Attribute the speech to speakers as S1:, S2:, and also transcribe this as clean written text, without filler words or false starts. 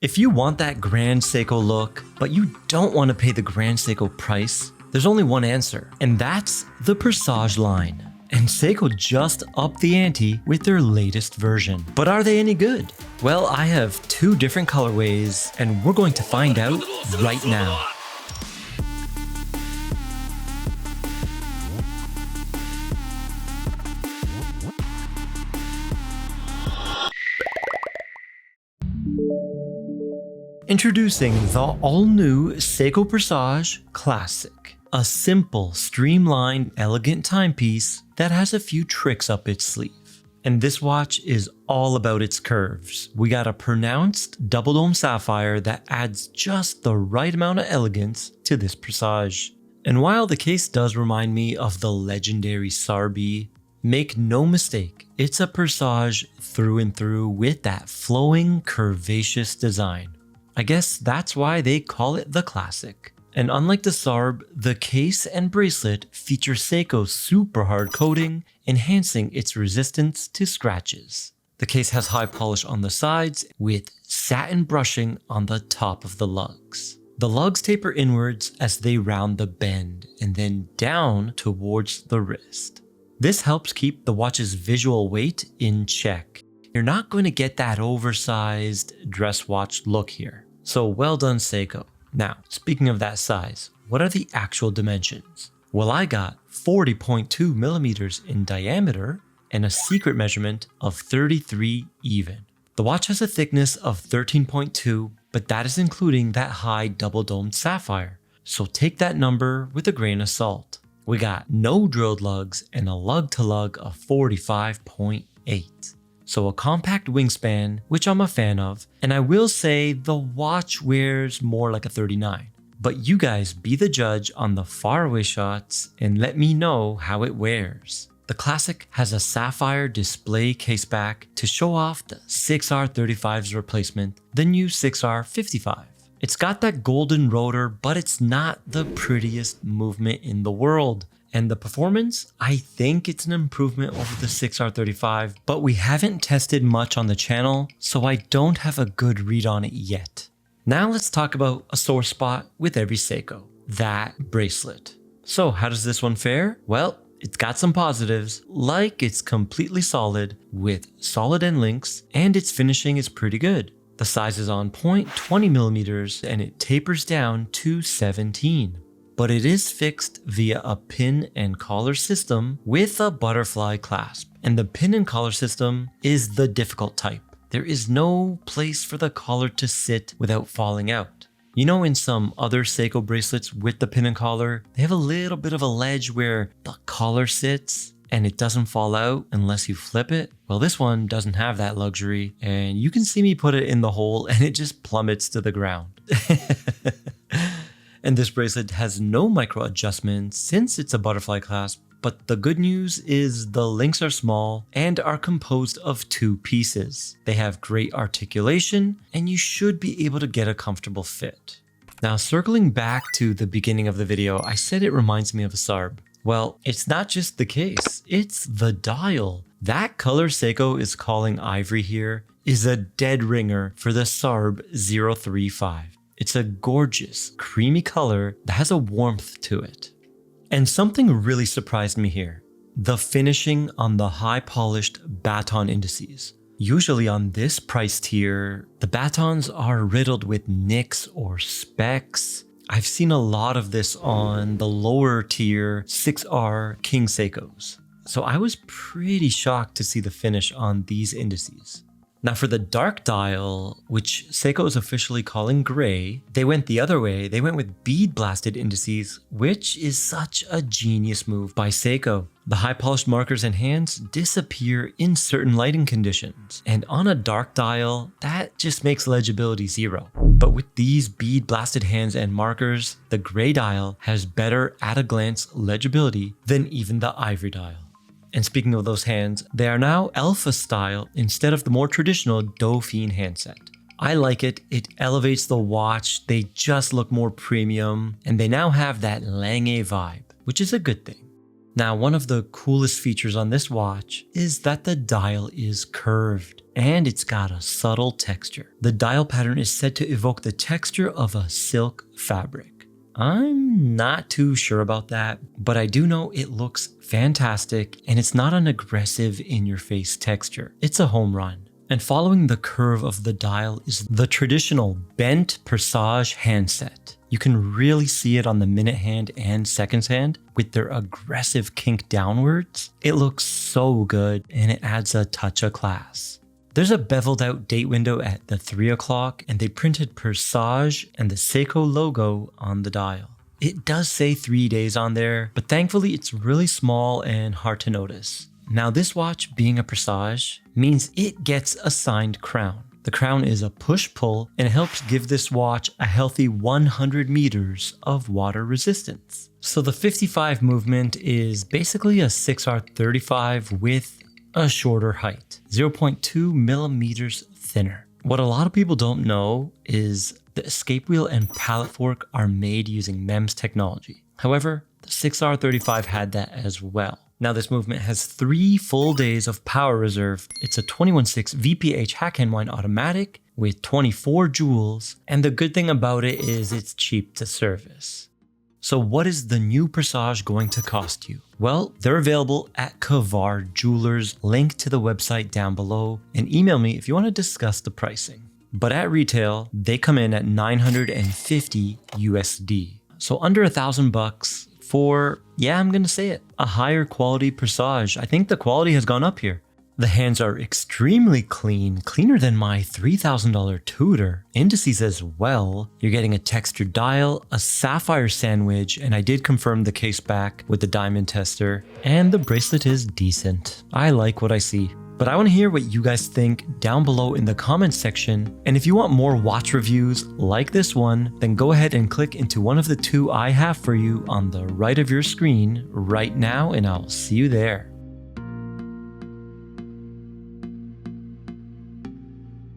S1: If you want that grand Seiko look, but you don't want to pay the grand Seiko price, there's only one answer, and that's the Presage line. And Seiko just upped the ante with their latest version. But are they any good? Well, I have two different colorways, and we're going to find out right now. Introducing the all-new Seiko Presage Classic. A simple, streamlined, elegant timepiece that has a few tricks up its sleeve. And this watch is all about its curves. We got a pronounced double dome sapphire that adds just the right amount of elegance to this Presage. And while the case does remind me of the legendary Sarbi, make no mistake, it's a Presage through and through with that flowing, curvaceous design. I guess that's why they call it the Classic. And unlike the Sarb, the case and bracelet feature Seiko's super hard coating, enhancing its resistance to scratches. The case has high polish on the sides with satin brushing on the top of the lugs. The lugs taper inwards as they round the bend and then down towards the wrist. This helps keep the watch's visual weight in check. You're not going to get that oversized dress watch look here. So well done, Seiko. Now, speaking of that size, what are the actual dimensions? Well, I got 40.2 millimeters in diameter and a secret measurement of 33 even. The watch has a thickness of 13.2, but that is including that high double-domed sapphire. So take that number with a grain of salt. We got no drilled lugs and a lug-to-lug of 45.8. So a compact wingspan, which I'm a fan of, and I will say the watch wears more like a 39. But you guys be the judge on the faraway shots and let me know how it wears. The Classic has a sapphire display case back to show off the 6R35's replacement, the new 6R55. It's got that golden rotor, but it's not the prettiest movement in the world. And the performance, I think it's an improvement over the 6R35, but we haven't tested much on the channel, so I don't have a good read on it yet. Now let's talk about a sore spot with every Seiko, that bracelet. So how does this one fare? Well, it's got some positives, like it's completely solid with solid end links, and its finishing is pretty good. The size is on point, 20 millimeters, and it tapers down to 17. But it is fixed via a pin and collar system with a butterfly clasp. And the pin and collar system is the difficult type. There is no place for the collar to sit without falling out. You know, in some other Seiko bracelets with the pin and collar, they have a little bit of a ledge where the collar sits and it doesn't fall out unless you flip it. Well, this one doesn't have that luxury, and you can see me put it in the hole and it just plummets to the ground. And this bracelet has no micro adjustments since it's a butterfly clasp, but the good news is the links are small and are composed of two pieces. They have great articulation and you should be able to get a comfortable fit. Now, circling back to the beginning of the video, I said it reminds me of a Sarb. Well, it's not just the case, it's the dial. That color Seiko is calling ivory here is a dead ringer for the Sarb 035. It's a gorgeous, creamy color that has a warmth to it. And something really surprised me here. The finishing on the high-polished baton indices. Usually on this price tier, the batons are riddled with nicks or specks. I've seen a lot of this on the lower tier 6R King Seikos. So I was pretty shocked to see the finish on these indices. Now for the dark dial, which Seiko is officially calling gray, they went the other way. They went with bead blasted indices, which is such a genius move by Seiko. The high polished markers and hands disappear in certain lighting conditions. And on a dark dial, that just makes legibility 0. But with these bead blasted hands and markers, the gray dial has better at a glance legibility than even the ivory dial. And speaking of those hands, they are now Alpha style instead of the more traditional Dauphine handset. I like it, it elevates the watch, they just look more premium, and they now have that Lange vibe, which is a good thing. Now, one of the coolest features on this watch is that the dial is curved and it's got a subtle texture. The dial pattern is said to evoke the texture of a silk fabric. I'm not too sure about that, but I do know it looks fantastic and it's not an aggressive in-your-face texture. It's a home run. And following the curve of the dial is the traditional bent Presage handset. You can really see it on the minute hand and seconds hand with their aggressive kink downwards. It looks so good and it adds a touch of class. There's a beveled out date window at the 3 o'clock and they printed Presage and the Seiko logo on the dial. It does say 3 days on there, but thankfully it's really small and hard to notice. Now this watch, being a Presage, means it gets a signed crown. The crown is a push-pull and it helps give this watch a healthy 100 meters of water resistance. So the 55 movement is basically a 6R35 with a shorter height, 0.2 millimeters thinner. What a lot of people don't know is the escape wheel and pallet fork are made using MEMS technology. However, the 6R35 had that as well. Now this movement has 3 full days of power reserve. It's a 21.6 VPH hack and wind automatic with 24 joules. And the good thing about it is it's cheap to service. So what is the new Presage going to cost you? Well, they're available at Kavar Jewelers, link to the website down below, and email me if you want to discuss the pricing. But at retail, they come in at 950 USD. So under $1,000 for, yeah, I'm gonna say it, a higher quality Presage. I think the quality has gone up here. The hands are extremely clean, cleaner than my $3,000 Tudor. Indices as well. You're getting a textured dial, a sapphire sandwich, and I did confirm the case back with the diamond tester, and the bracelet is decent. I like what I see. But I want to hear what you guys think down below in the comments section. And if you want more watch reviews like this one, then go ahead and click into one of the 2 I have for you on the right of your screen right now, and I'll see you there.